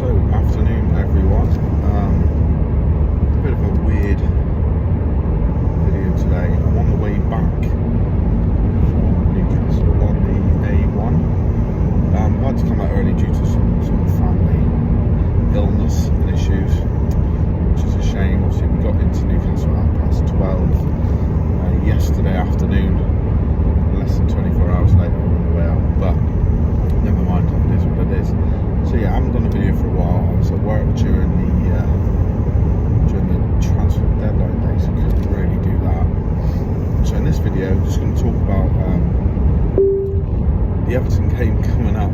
So, afternoon everyone. Bit of a weird video today. I'm on the way back from Newcastle on the A1. I had to come out early due to some sort of family illness and issues, which is a shame. Obviously we got into Newcastle at 12 yesterday afternoon, less than 24 hours later on the way out, but never mind, it is what it is. So yeah, I haven't done a video for a while. I was at work during the transfer deadline day, so couldn't really do that. So in this video, I'm just going to talk about the Everton game coming up,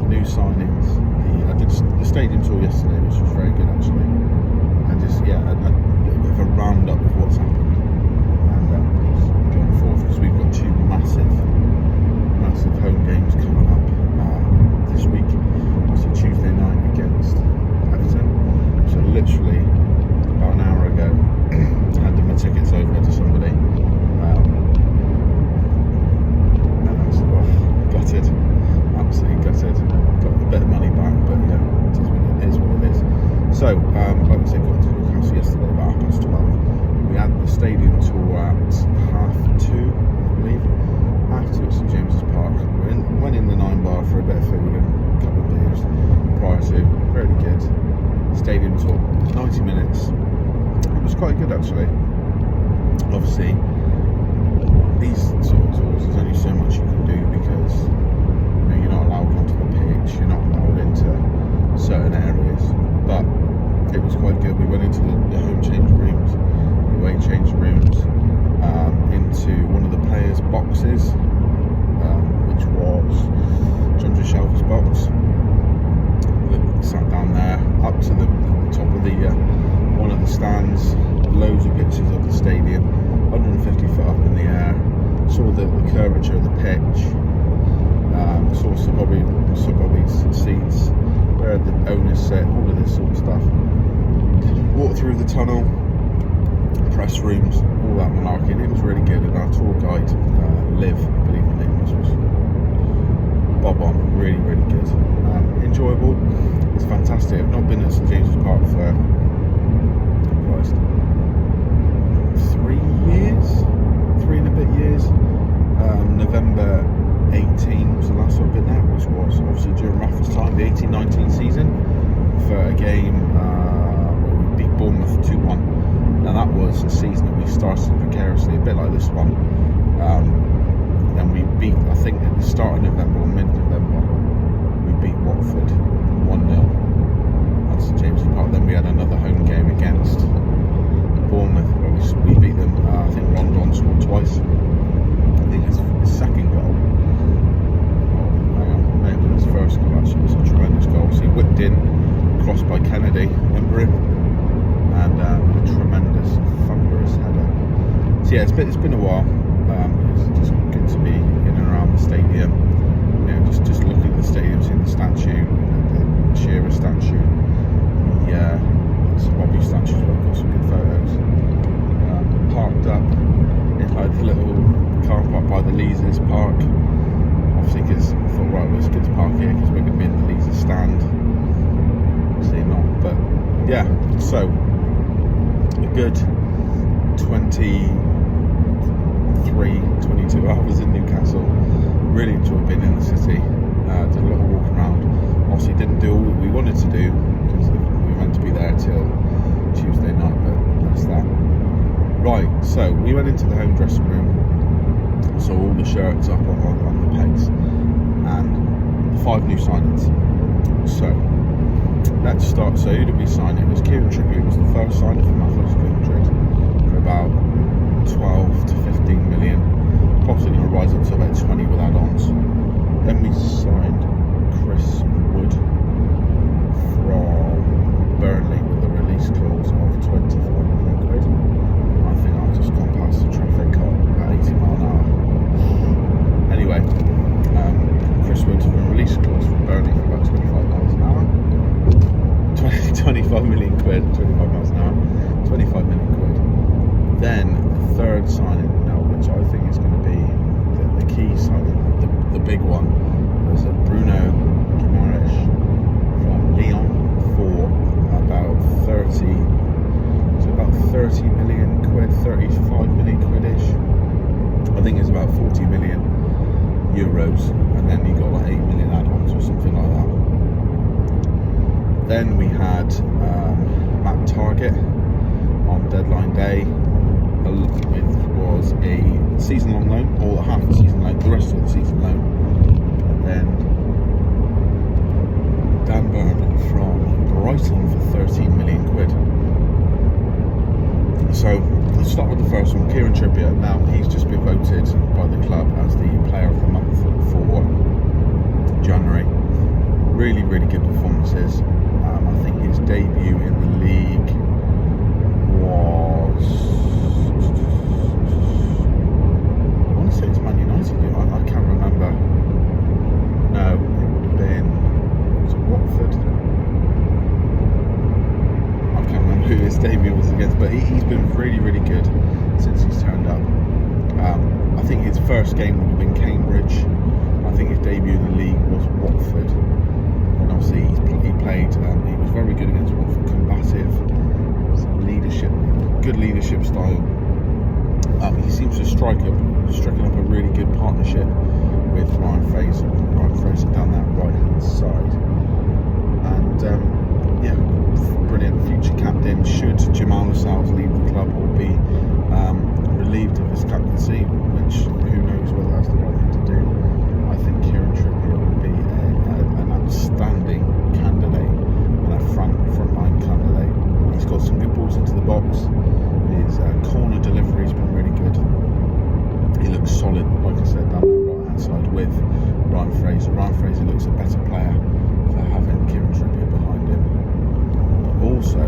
the new signings. I did the stadium tour yesterday, which was very good actually, and just a bit of a roundup of what's happened and going forward, because we've got two massive home games coming up this week. Obviously Tuesday night against Everton. So literally about an hour ago, I handed my tickets over to somebody, and I was gutted, absolutely gutted. Got a bit of money back, but yeah, it is what it is. So, like I said, got to Newcastle yesterday about 12:30. We had the stadium tour at 2:30, I believe. 2:30 at St James's Park. Went in the 9 bar for a bit of food and a couple of beers prior to. Very good. Stadium tour, 90 minutes. It was quite good actually. Obviously, these sort of tours, there's only so much you can do because you're not allowed onto the pitch, you're not allowed into certain areas. But it was quite good. We went into the home change rooms, the away change rooms, into one of the players' boxes, which was John Shelf's box. Sat down there, up to the top of the one of the stands, loads of pictures of the stadium, 150 foot up in the air, saw the curvature of the pitch, saw Sir Bobby's seats, where the owners sit, all of this sort of stuff. Walked through the tunnel, press rooms, all that malarkey, and it was really good. And our tour guide, Liv, I believe her name was bob on, really, really good. Enjoyable. It's fantastic. I've not been at St James's Park for 3 and a bit years. November 18 was the last time I've been there, which was obviously during Rafa's time, the 18-19 season, for a game where we beat Bournemouth 2-1. Now that was a season that we started precariously, a bit like this one. And we beat, I think at the start of November or mid-November, we beat Watford 1-0 at St James's Park. Then we had another home game against Bournemouth where we beat them. I think Rondon scored twice. I think his second goal, maybe his first goal actually, was a tremendous goal. So he whipped in, crossed by Kennedy, remember him? And a tremendous, thunderous header. So yeah, it's been a while. It's just good to be in and around the stadium. Just looking at the stadium, seeing the statue, the Shearer statue, the Sir Bobby statue. I've got some good photos. Parked up in like the little car park by the Leazes Park. Obviously, because I thought, right, well, it's good to park here because we're going to be in the Leazes stand. Obviously not, but yeah. So a good 22 hours in Newcastle. Really enjoyed being in the city. Did a little walk around. Obviously didn't do all that we wanted to do because we were meant to be there till Tuesday night, but that's that. Right, so we went into the home dressing room, saw all the shirts up on the pegs, and 5 new signings. So let's start. So who did we sign? It was Kieran Trippier. Was the first signing from Atletico Madrid for about 12 to 15 million. Possibly going to rise up to about 20 with add-ons. Then we signed Chris Wood from Burnley with a release clause of 24 million quid. I think I've just gone past the traffic cop at 80 mile an hour. Anyway, Chris Wood with a release clause from Burnley for about 25 miles an hour. 25 million quid, 25 miles an hour, 25 million quid. Then the third signing, which I think is going to be the key signing, the big one, was Bruno Guimaraes from Lyon. euros, and then you got like 8 million add-ons or something like that. Then we had Matt Target on deadline day. It was a season-long loan, or half the season loan, the rest of the season loan. And then Dan Burn from Brighton for 13 million quid. So let's start with the first one, Kieran Trippier. Now he's just been voted by the club as the player of the month for January. Really, really good performances. I think his debut in the league was, I want to say it's Man United. I can't remember. No, it would have been, was it Watford? I can't remember who his debut was against, but he's been really, really good since he's turned up. I think his first game would have been Cambridge. I think his debut in the league was Watford. And obviously he played, he was very good against Watford, combative, some leadership, good leadership style. He seems to striking up a really good partnership with Ryan Fraser down that right hand side. And yeah, brilliant. Future captain, should Jamal Lascelles leave the club or be relieved of his captaincy, which who knows whether that's the right thing to do. I think Kieran Trippier will be an outstanding candidate and a frontline candidate. He's got some good balls into the box. His corner delivery has been really good. He looks solid, like I said, down the right hand side with Ryan Fraser. Ryan Fraser looks a better player for having Kieran Trippier behind him. But also,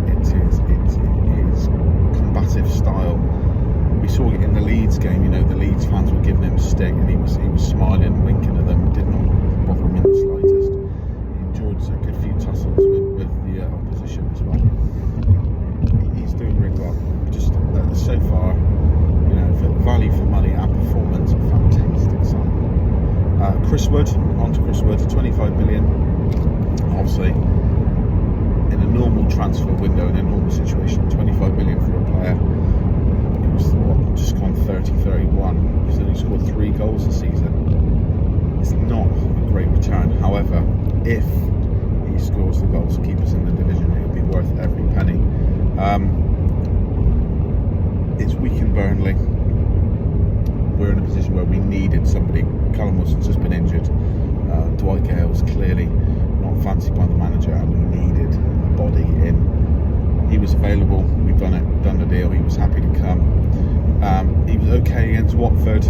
it's his combative style. We saw it in the Leeds game. You know, the Leeds fans were giving him stick, and he was smiling and winking at them. Did not bother him in the slightest. He enjoyed a good few tussles with the opposition as well. He's doing really well. Just so far, you know, for value for money and performance, fantastic signing. Chris Wood, on to Chris Wood, 25 million. Obviously, in a normal transfer window, in a normal situation, 25 million for a player. He was just gone 30-31. He's only scored 3 goals this season. It's not a great return. However, if he scores the goals to keep us in the division, it will be worth every penny. It's weak in Burnley. We're in a position where we needed somebody. Callum Wilson's just been injured. Dwight Gale's clearly not fancied by the manager, and we needed a body in. He was available. We've done the deal. He was happy to come. He was okay against Watford.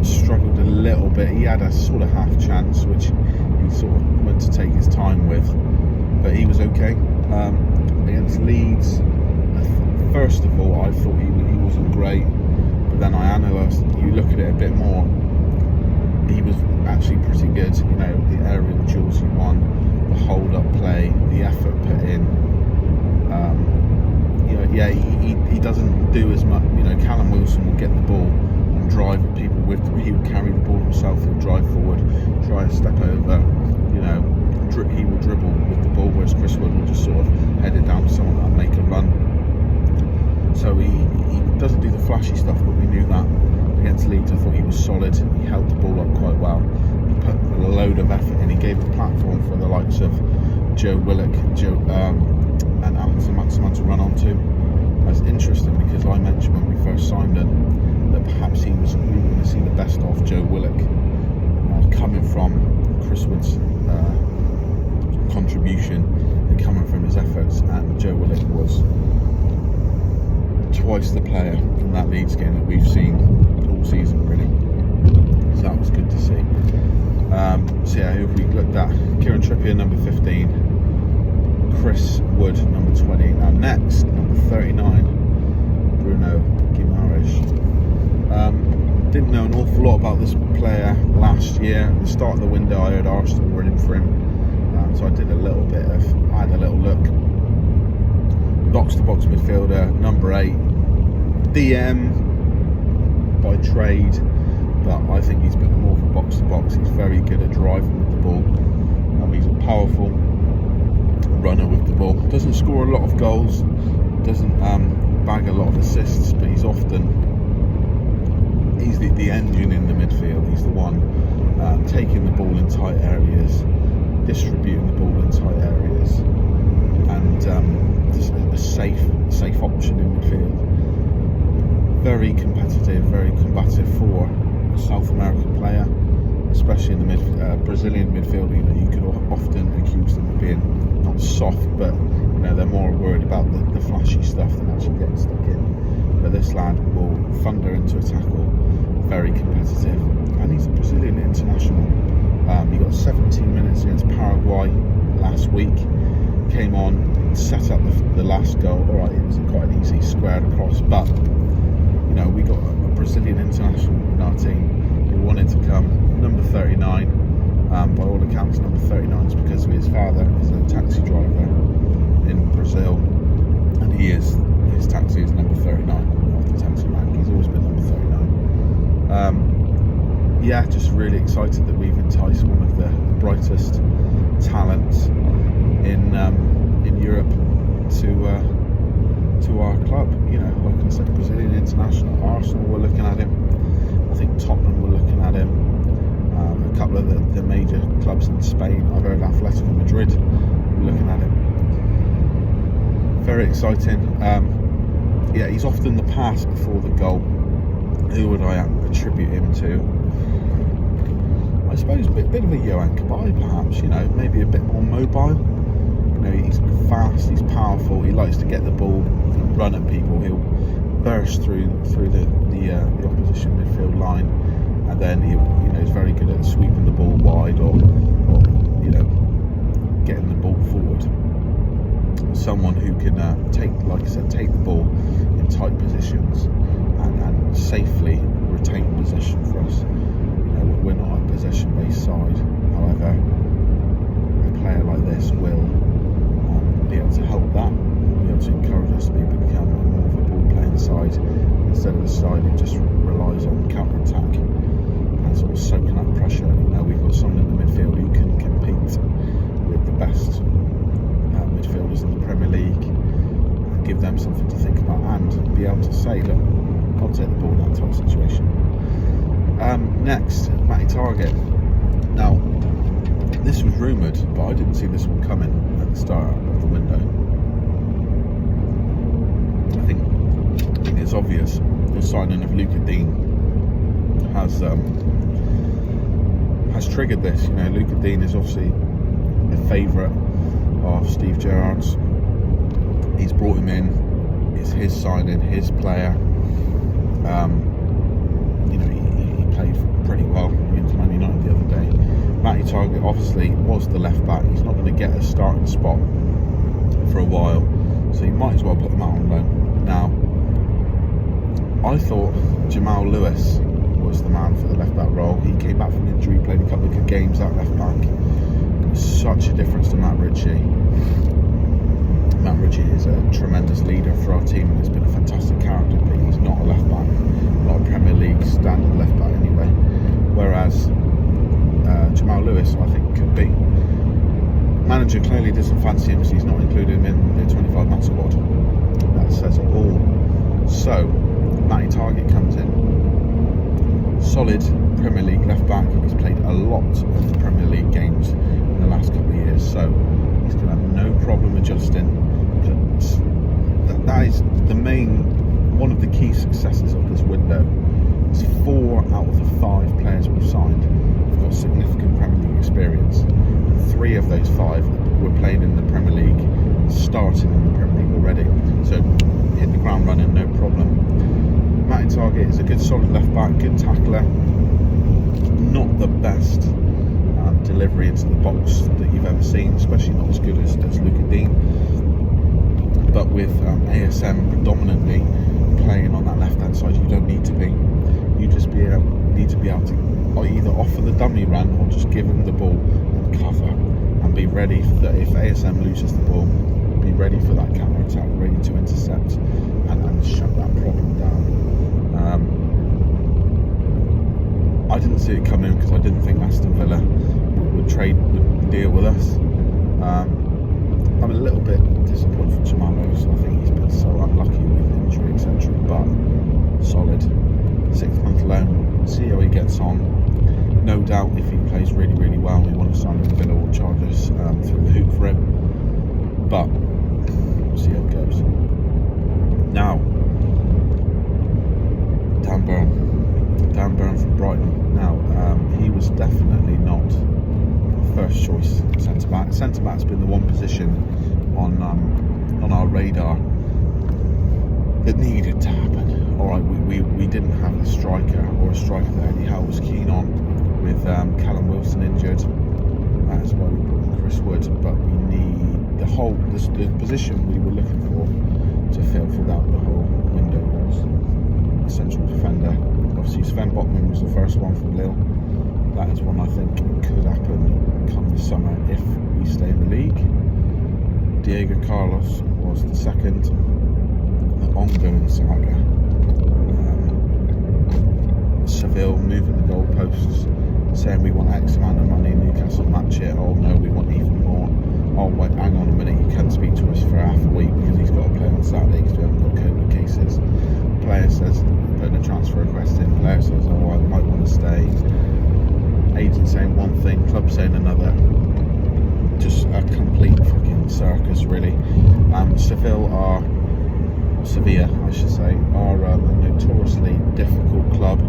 Struggled a little bit. He had a sort of half chance, which he sort of went to take his time with, but he was okay. Against Leeds, first of all, I thought he wasn't great, but then I analysed. You look at it a bit more. He was actually pretty good. You know, the aerial duels he won, the hold-up play, the effort put in. You know, yeah, he doesn't do as much. You know, Callum Wilson will get the ball and drive at people with. He will carry the ball himself. He'll drive forward, try a step over. You know, he will dribble with the ball, whereas Chris Wood will just sort of head it down to someone and make a run. So he doesn't do the flashy stuff, but we knew that. Against Leeds, I thought he was solid. He held the ball up quite well. He put a load of effort in. He gave a platform for the likes of Joe Willock and Alex Maximan to run onto. That's interesting because I mentioned when we first signed him that perhaps we were going to see the best of Joe Willock coming from Chris Wood's contribution and coming from his efforts, and Joe Willock was twice the player in that Leeds game that we've seen all season, really. So that was good to see. So yeah, if we looked at Kieran Trippier, number 15, Chris Wood, number 20. Now next, number 39, Bruno Guimaraes. Didn't know an awful lot about this player last year. At the start of the window, I heard Arsenal were in for him, so I had a little look. Box-to-box midfielder, number 8, DM by trade, but I think he's a bit more of a box-to-box. He's very good at driving with the ball. He's a powerful runner with the ball. Doesn't score a lot of goals, doesn't bag a lot of assists, but he's often he's the engine in the midfield. He's the one taking the ball in tight areas, distributing the ball in tight areas, and just a safe option in midfield. Very competitive, very combative for a South American player, especially in the Brazilian midfield. You know, you could often accuse them of being not soft, but you know, they're more worried about the flashy stuff than actually getting stuck in. But this lad will thunder into a tackle, very competitive, and he's a Brazilian international. He got 17 minutes against Paraguay last week, came on, set up the last goal. Alright, it was quite an easy squared across, but you know, we got a Brazilian international in our team who wanted to come, number 39. By all accounts, number 39 is because his father is a taxi driver in Brazil, and his taxi is number 39 of the taxi rank. He's always been number 39. Yeah, just really excited that we've enticed one of the brightest talents in Europe to our club. You know, like I said, Brazilian international. Arsenal were looking at him. I think Tottenham were looking at him. A couple of the major clubs in Spain, I've heard Atletico Madrid were looking at him. Very exciting. Yeah, he's often the pass before the goal. Who would I attribute him to? I suppose a bit of a Johan Cabaye, perhaps. You know, maybe a bit more mobile. You know, he's fast, he's powerful. He likes to get the ball and run at people. He'll burst through the opposition midfield line, and then he's very good at sweeping the ball wide or you know, getting the ball forward. Someone who can take the ball in tight positions and safely retain possession for us. You know, we're not a possession-based side. However, a player like this will be able to help that, be able to encourage us to become more of a ball-playing side instead of a side who just relies on counter-attack and sort of soaking up pressure. You know, we've got someone in the midfield who can compete with the best midfielders in the Premier League and give them something to think about and be able to say, look, I'll take the ball in that type of situation. Next, Matty Target. Now, this was rumoured, but I didn't see this one coming at the start of the window. I think it's obvious the signing of Luca Dean has triggered this. You know, Luca Dean is obviously a favourite of Steve Gerrard's. He's brought him in. It's his signing, his player. You know, he played pretty well against Man United the other day. Matty Target obviously was the left back. He's not going to get a starting spot for a while, so you might as well put him out on loan. Now, I thought Jamal Lewis was the man for the left back role. He came back from injury, played a couple of good games at left back. Such a difference to Matt Ritchie. Matt Ritchie is a tremendous leader for our team and has been a fantastic character, but he's not a left back, not a Premier League standard left back anyway. Whereas Jamal Lewis, I think, could be. Manager clearly doesn't fancy him, so he's not included him in the 25-man squad. That says it all. So, Matty Target comes in. Solid Premier League left back. He's played a lot of Premier League games in the last couple of years, so he's going to have no problem adjusting. That is one of the key successes of this window. It's 4 out of the 5 players we've signed have got significant Premier League experience. 3 of those 5 were playing in the Premier League, starting in the Premier League already. So hit the ground running, no problem. Matty Target is a good solid left back, good tackler. Not the best delivery into the box that you've ever seen, especially not as good as Luca Dean. But with ASM predominantly playing on that left-hand side, you don't need to be. You just need to be able to either offer the dummy run or just give him the ball and cover and be ready for that. If ASM loses the ball, be ready for that counter-attack, ready to intercept and shut that problem down. I didn't see it coming because I didn't think Aston Villa would deal with us. I'm a little bit disappointed for Jamal Lewis. I think he's been so unlucky with injury, etc. But solid. 6-month loan, see how he gets on. No doubt if he plays really, really well, we want to sign him with Villa or charge us through the hoop for him. But we'll see how it goes. Now, Dan Burn from Brighton. Now, he was definitely not first choice centre back. Centre back's been the one position on our radar that needed to happen. All right, we didn't have a striker that Eddie Howe was keen on, with Callum Wilson injured. That's why we brought in Chris Wood. But we need the position we were looking for to fill throughout the whole window was a central defender. Obviously, Sven Botman was the first one from Lille. That is one I think could happen come the summer if we stay in the league. Diego Carlos was the second. The ongoing saga. Seville moving the goalposts, saying we want X amount of money. Newcastle match it. Oh no, we want even more. Oh wait, hang on a minute, you can't speak to us for half a week because he's got to play on Saturday because we haven't got COVID cases. Player says, putting a transfer request in, player says, oh I might want to stay. Agent saying one thing, club saying another. Just a complete fucking circus really. Sevilla, I should say, are a notoriously difficult club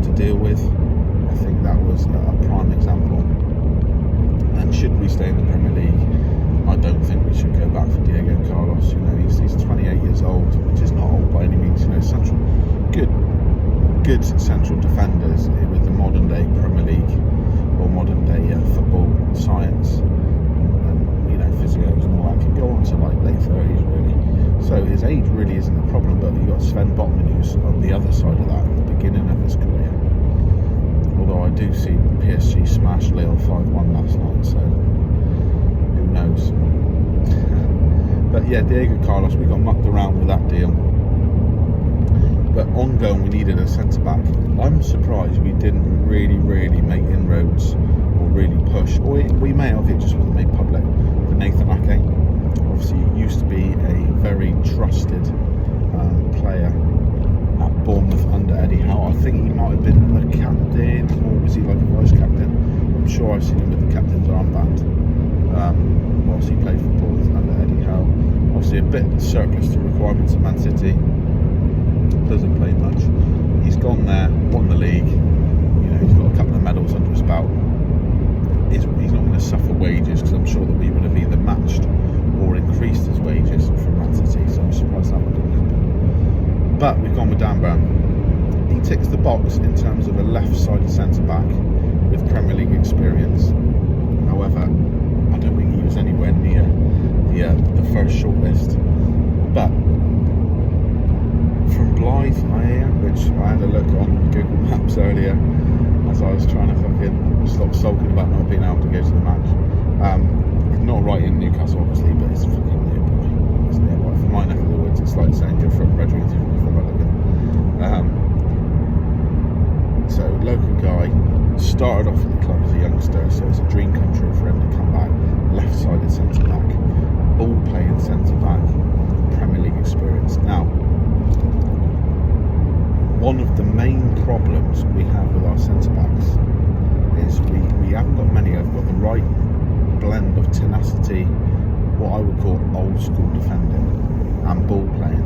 to deal with. I think that was a prime example. And should we stay in the Premier League, I don't think we should go back for Diego Carlos. You know, he's 28 years old, which is not old by any means. You know, good central defenders with the modern day Premier League or modern day football science and you know physios and all that can go on to like late 30s really. So his age really isn't a problem, but you've got Sven Botman who's on the other side of that at the beginning of his career. Although I do see PSG smash Lille 5-1 last night, so who knows. But yeah, Diego Carlos, we got mucked around with that deal. But ongoing, we needed a centre-back. I'm surprised we didn't really make inroads or really push. Or we may have, it just wasn't made public. But Nathan Ake, obviously used to be a very trusted player at Bournemouth under Eddie Howe. I think he might have been the captain, or was he like a vice-captain? I'm sure I've seen him with the captain's armband whilst he played for Bournemouth under Eddie Howe. Obviously a bit surplus to requirements of Man City. Doesn't play much. He's gone there, won the league. You know, he's got a couple of medals under his belt. He's not going to suffer wages because I'm sure that we would have either matched or increased his wages from Man City. So I'm surprised that didn't happen. But we've gone with Dan Burn. He ticks the box in terms of a left-sided centre-back with Premier League experience. However, I don't think he was anywhere near the first shortlist. But from Blythe, which I had a look on Google Maps earlier as I was trying to fucking stop sulking about not being able to go to the match. It's not right in Newcastle, obviously, but it's fucking nearby. It's nearby. From my neck of the woods, it's like saying you're from Redruth, you're from Mulligan. So, local guy, started off at the club as a youngster, so it's a dream come true for him to come back. Left-sided centre-back, ball-playing centre-back, Premier League experience. Now, one of the main problems we have with our centre-backs is we haven't got many. I've got the right blend of tenacity, what I would call old school defending, and ball playing.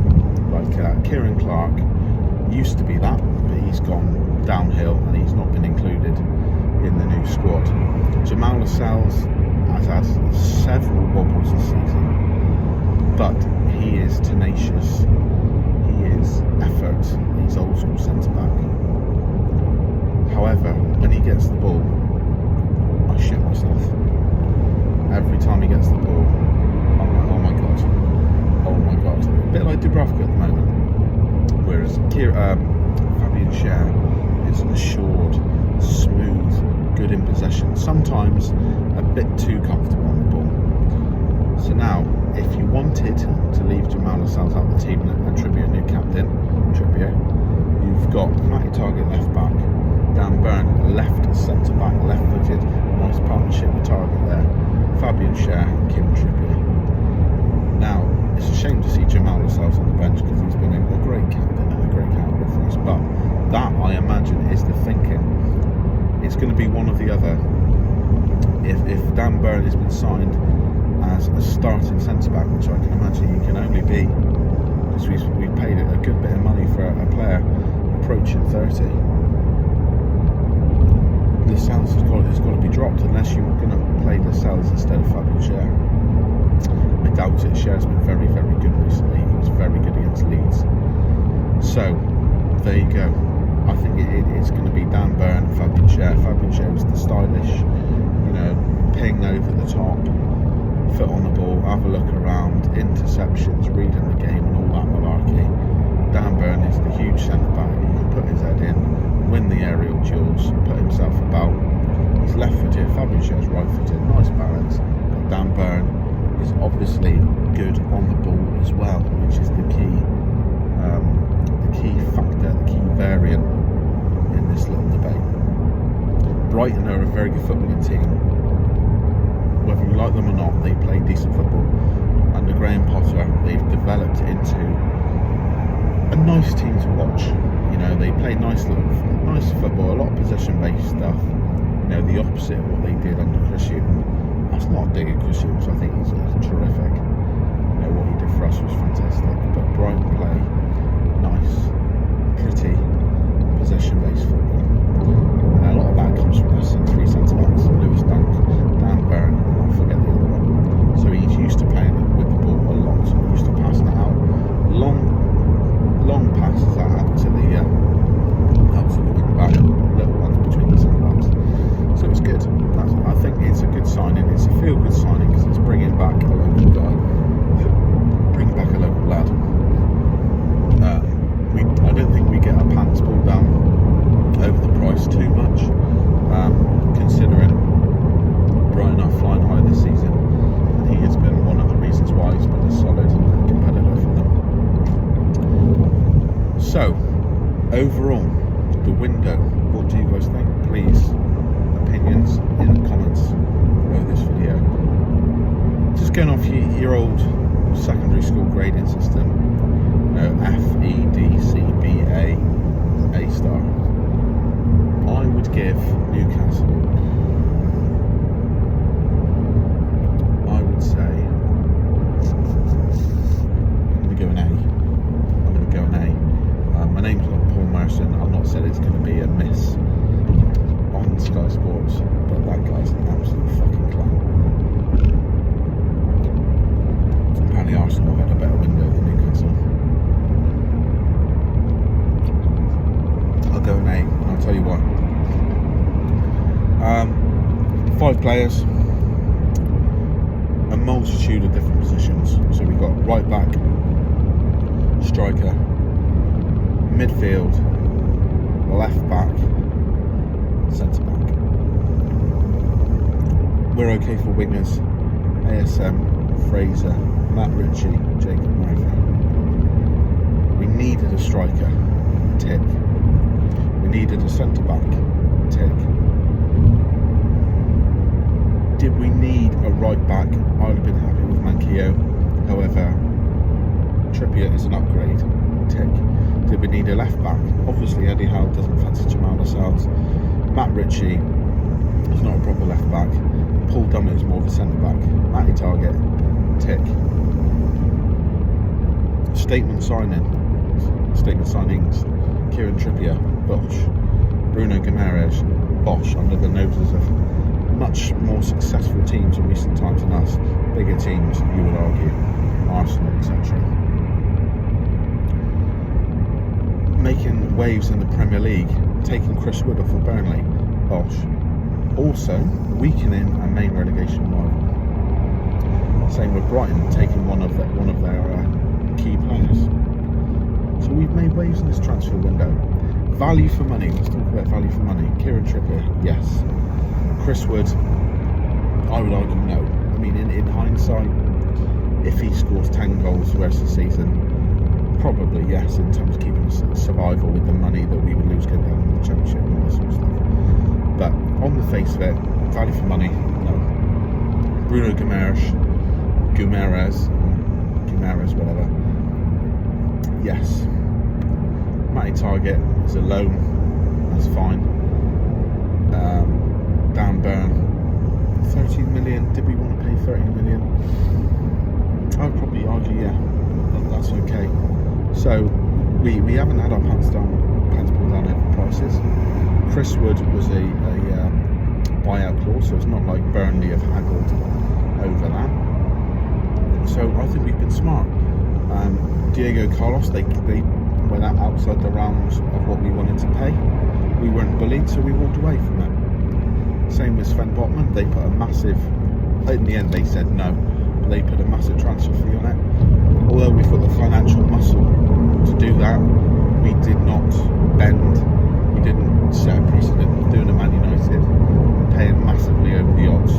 Like Kieran Clark used to be that, but he's gone downhill and he's not been included in the new squad. Jamal Lascelles has had several wobbles this season, but he is tenacious. He is effort. He's old school centre back. However, when he gets the ball, I shit myself. Every time he gets the ball, I'm like, oh my god. A bit like Dubravka at the moment. Whereas Fabian Schär is assured, smooth, good in possession. Sometimes a bit too comfortable on the ball. So now, if you wanted to leave Jamal Lascelles out of the team and attribute a new captain, you've got Matty Target left back, Dan Burn left centre back, left footed, nice partnership with Target there, Fabian Schär and Kieran Trippier. Now, it's a shame to see Jamal Lascelles on the bench because he's been a great captain and a great character for us, but that it's going to be one or the other. If Dan Burn has been signed as a starting centre-back, which I can imagine he can only be, because we've paid a good bit of money for a player approaching 30, Lascelles has got to be dropped unless you're going to play Lascelles instead of Fabio Cher. I doubt it. Cher's been very, very good recently. He was very good against Leeds. So, there you go. I think it's going to be Dan Burn and Fabio Cher. Fabio Cher was the stylish, ping over the top, foot on the ball, have a look around, interceptions, reading the game and all that malarkey. Dan Burn is the huge centre-back. He can put his head in, win the aerial duels, put himself about. He's left-footed, Fabio Cher's right-footed, nice balance. But Dan Burn is obviously good on the ball as well, which is the key factor, the key variant in this little debate. Brighton are a very good footballing team. Whether you like them or not, they play decent football. Under Graham Potter, they've developed into a nice team to watch. They play nice football, a lot of possession-based stuff. The opposite of what they did under Chris Hughton. That's not a dig at Chris Hughton, so I think he's terrific. What he did for us was fantastic. But Brighton play nice, pretty, possession-based football. And a lot of that comes from us in three centre-backs, Lewis Dunk, Dan Burn, and I forget the other one. So he's used to playing with the ball a lot, so he's used to passing it out. Long passes out to the wing back, little ones between the centre-backs. So it's good. I think it's a good signing. It's a feel-good signing because it's bringing back a local guy, bringing back a local lad. I don't think we get our pants pulled down over the price too much, considering Brighton are flying high this season, and he has been one of the reasons why he's been a solid competitor for them. So, overall, the window, what do you guys think? Please, opinions in the comments below this video. Just going off your old secondary school grading system, F, E, D, C, B, A star. I would give Newcastle, I would say, I'm going to go an A. My name's not Paul Merson. I'm not saying it's going to be a miss on Sky Sports, but that guy's an absolute fucking clown. Apparently Arsenal have had a better window than Newcastle. I'll go an A, and I'll tell you why. 5 players, a multitude of different positions. So we've got right back, striker, midfield, left back, centre back. We're okay for wingers, ASM, Fraser, Matt Ritchie, Jacob Murphy. We needed a striker, tick. We needed a centre back, tick. Did we need a right back? I'd have been happy with Manquillo. However, Trippier is an upgrade, tick. Did we need a left back? Obviously Eddie Howe doesn't fancy Jamal Lascelles. Matt Ritchie is not a proper left back. Paul Dummett is more of a centre back. Matty Target, tick. Statement signings, Kieran Trippier, Bosch. Bruno Guimaraes, Bosch, under the noses of much more successful teams in recent times than us. Bigger teams, you would argue, Arsenal, etc. Making waves in the Premier League, taking Chris Wood off of Burnley, Bosch. Also weakening our main relegation rival. Same with Brighton, taking one of their key players. So we've made waves in this transfer window. Value for money. Let's talk about value for money. Kieran Trippier, yes. Chris Wood, I would argue no. I mean, in hindsight, if he scores 10 goals the rest of the season, probably yes, in terms of keeping survival with the money that we would lose getting down in the Championship and all that sort of stuff. But on the face of it, value for money, no. Bruno Guimaraes, whatever, yes. Matty Target is a loan, that's fine. Dan Burn, 13 million. Did we want to pay 13 million? I'd probably argue, yeah, that's okay. So we haven't had our pants pulled down over prices. Chris Wood was a buyout clause, so it's not like Burnley have haggled over that. So I think we've been smart. Diego Carlos, they went outside the realms of what we wanted to pay. We weren't bullied, so we walked away from it. Same with Sven Botman, they put a massive, in the end they said no, but they put a massive transfer fee on it. Although we've got the financial muscle to do that, we did not bend. We didn't set a precedent of doing a Man United, paying massively over the odds.